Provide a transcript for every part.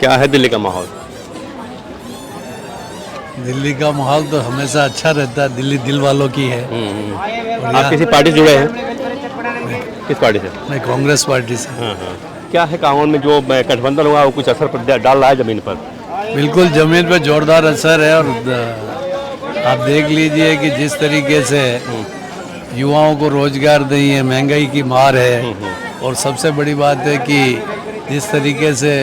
क्या है दिल्ली का माहौल? दिल्ली का माहौल तो हमेशा अच्छा रहता है, दिल्ली दिल वालों की है। आप किसी पार्टी से जुड़े हैं? किस पार्टी से? मैं कांग्रेस पार्टी से। हाँ। क्या है कानून में जो गठबंधन हुआ वो कुछ असर डाल रहा है जमीन पर? बिल्कुल जमीन पर जोरदार असर है। और आप देख लीजिए कि जिस तरीके से युवाओं को रोजगार नहीं है, महंगाई की मार है। और सबसे बड़ी बात है कि जिस तरीके से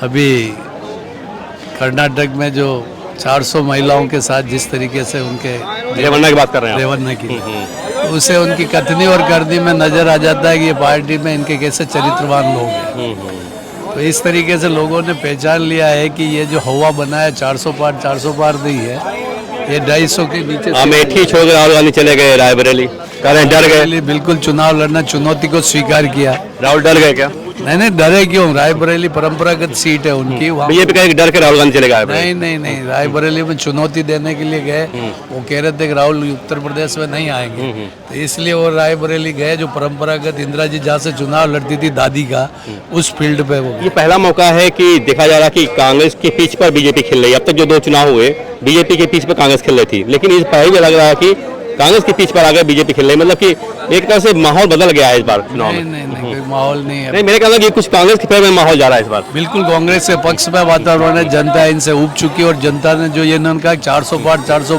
अभी कर्नाटक में जो 400 महिलाओं के साथ जिस तरीके से उनके रेवन्ना की बात कर रहे हैं रेवन्ना की, उसे उनकी कथनी और करनी में नजर आ जाता है कि ये पार्टी में इनके कैसे चरित्रवान लोग हैं। तो इस तरीके से लोगों ने पहचान लिया है कि ये जो हवा बना है 400 पार नहीं है, ये 250 के नीचे। अमेठी छोड़ कर राहुल गांधी चले गए रायबरेली, कह रहे हैं डर गए। बिल्कुल चुनाव लड़ना चुनौती को स्वीकार किया। राहुल डर गए क्या? नहीं डरे क्यों? रायबरेली परंपरागत सीट है उनकी। बीजेपी कहे डर के राहुल गांधी चले गए। नहीं रायबरेली में चुनौती देने के लिए गए। वो कह रहे थे कि राहुल उत्तर प्रदेश में नहीं आएंगे, तो इसलिए वो रायबरेली गए, जो परंपरागत इंदिरा जी जहाँ से चुनाव लड़ती थी दादी का, उस फील्ड पे वो। ये पहला मौका है कि देखा जा रहा है कि कांग्रेस के पीछ पर बीजेपी खेल रही है। अब तक जो 2 चुनाव हुए बीजेपी के पीछ पर कांग्रेस खेल रही थी, लेकिन इस पहले लग रहा है कि कांग्रेस के पीछ पर आगे बीजेपी खेल रही है। मतलब कि एक तरह से माहौल बदल गया है इस बार चुनाव में। नहीं कोई माहौल नहीं है। नहीं, मेरे ख्याल में कुछ कांग्रेस के फेवर में माहौल जा रहा है इस बार। बिल्कुल कांग्रेस के पक्ष में वातावरण है। जनता इनसे उब चुकी है। और जनता ने जो ये इन्होंने कहा 400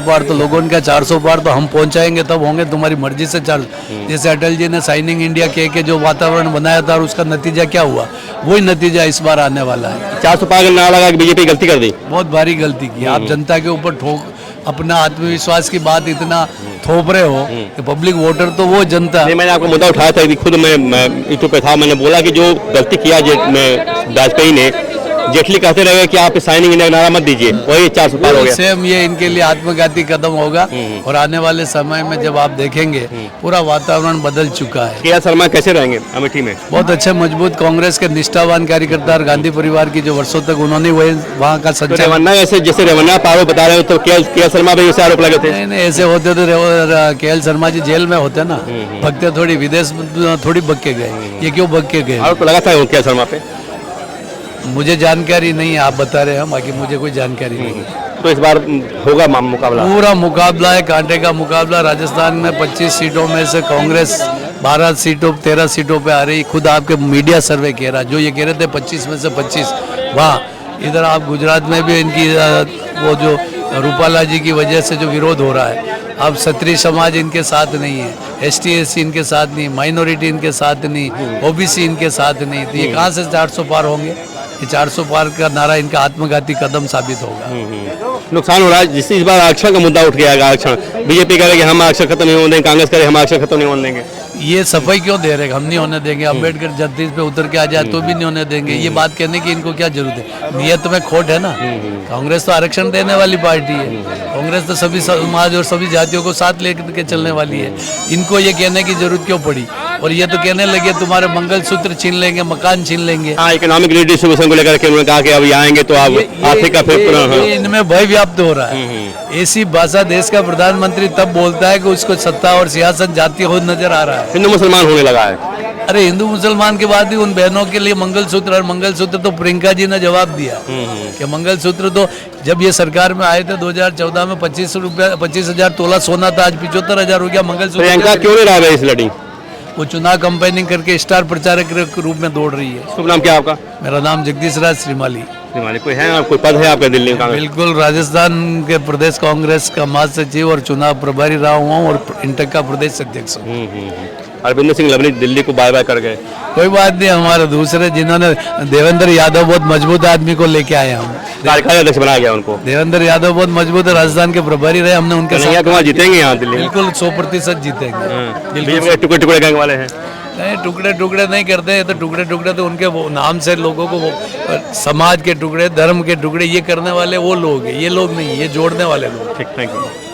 पार, तो लोगों ने कहा 400 पार तो हम पहुंचाएंगे, तब होंगे तुम्हारी मर्जी से 400। जैसे अटल जी ने साइनिंग इंडिया के जो वातावरण बनाया था, और उसका नतीजा क्या हुआ, वही नतीजा इस बार आने वाला है। 400 पार का नारा लगा कि बीजेपी गलती कर दी, बहुत भारी गलती की। आप जनता के ऊपर अपना आत्मविश्वास की बात इतना थोप रहे हो कि पब्लिक वोटर तो वो जनता। नहीं, मैंने आपको मुद्दा उठाया था कि खुद मैं यूट्यूब पे था, मैंने बोला कि जो गलती किया वाजपेयी ने, जेटली कहते रहे कि आप साइनिंग इंडिया नारा मत दीजिए, वही 400 पार हो गया। सेम ये इनके लिए आत्मघाती कदम होगा। और आने वाले समय में जब आप देखेंगे पूरा वातावरण बदल चुका है। के शर्मा कैसे रहेंगे अमेठी में? बहुत अच्छे मजबूत कांग्रेस के निष्ठावान कार्यकर्ता और गांधी परिवार की जो वर्षों तक उन्होंने वहाँ का संचालन। रेवन्ना जैसे रेवन्ना पारो बता रहे हो, तो के शर्मा भी ऐसे आरोप लगे थे। नहीं ऐसे होते तो के शर्मा जी जेल में होते ना, भगते थोड़ी, विदेश थोड़ी भग के गए। ये क्यों भग के गए? आरोप लगा था के शर्मा पे। मुझे जानकारी नहीं है, आप बता रहे हैं, बाकी मुझे कोई जानकारी नहीं है। तो इस बार होगा मुकाबला? पूरा मुकाबला है, कांटे का मुकाबला। राजस्थान में 25 सीटों में से कांग्रेस 13 सीटों पे आ रही। खुद आपके मीडिया सर्वे कह रहा, जो ये कह रहे थे 25 में से 25, वहाँ इधर आप गुजरात में भी इनकी वो जो रूपाला जी की वजह से जो विरोध हो रहा है, अब क्षत्रिय समाज इनके साथ नहीं है, ST/SC इनके साथ नहीं, माइनॉरिटी इनके साथ नहीं, OBC इनके साथ नहीं, तो ये कहाँ से 400 पार होंगे? ये 400 पार का नारा इनका आत्मघाती कदम साबित होगा। नुकसान हो रहा है। जिससे इस बार आरक्षण का मुद्दा उठ गया है। आरक्षण बीजेपी कह रहे कि हम आरक्षण खत्म नहीं होने देंगे, कांग्रेस कह रहे हम आरक्षण खत्म नहीं होने देंगे। ये सफाई क्यों दे रहे? हम नहीं होने देंगे। अम्बेडकर जस्टिस पे उतर के आ जाए तो भी नहीं होने देंगे। ये बात कहने की इनको क्या जरूरत है? नियत में खोट है ना। कांग्रेस तो आरक्षण देने वाली पार्टी है। कांग्रेस तो सभी समाज और सभी जातियों को साथ लेकर चलने वाली है। इनको ये कहने की जरूरत क्यों पड़ी? और ये तो कहने लगे तुम्हारे मंगलसूत्र छीन लेंगे, मकान छीन लेंगे। हाँ, इकोनॉमिक रिडिस्ट्रीब्यूशन को लेकर के उन्होंने कहा कि अब आएंगे तो आप आर्थिक का फिर इनमें भय व्याप्त हो रहा है। ऐसी भाषा देश का प्रधानमंत्री तब बोलता है कि उसको सत्ता और सियासत जाती हो नजर आ रहा है। हिंदू मुसलमान होने लगा है। अरे हिंदू मुसलमान के बाद भी उन बहनों के लिए मंगलसूत्र, और मंगलसूत्र तो प्रियंका जी ने जवाब दिया कि मंगलसूत्र तो जब ये सरकार में आए थे 2014 में 25,000 तोला सोना था, आज 75,000 हो गया मंगलसूत्र। प्रियंका क्यों नहीं रहा इस लड़ी? वो चुनाव कैंपेनिंग करके स्टार प्रचारक के रूप में दौड़ रही है। शुभ नाम क्या आपका? मेरा नाम जगदीश राज श्रीमाली। कोई है, कोई पद है आपका दिल्ली में? बिल्कुल, राजस्थान के प्रदेश कांग्रेस का महासचिव और चुनाव प्रभारी रहा हूँ, और इंटक का प्रदेश अध्यक्ष हूँ। अरविंद सिंह लवनी दिल्ली को बाय बाय कर गए। कोई बात नहीं, हमारे दूसरे जिन्होंने, देवेंद्र यादव बहुत मजबूत आदमी को लेके आए हम, कार्यकारी अध्यक्ष बनाया गया उनको। देवेंद्र यादव बहुत मजबूत है, राजस्थान के प्रभारी रहे। हमने उनके साथ जीतेंगे यहाँ दिल्ली, बिल्कुल 100% जीतेंगे। टुकड़े टुकड़े गैंग वाले हैं। नहीं, टुकड़े टुकड़े नहीं करते, तो टुकड़े टुकड़े तो उनके वो नाम से लोगों को, वो समाज के टुकड़े, धर्म के टुकड़े ये करने वाले वो लोग हैं, ये लोग नहीं, ये जोड़ने वाले लोग। ठीक, थैंक यू।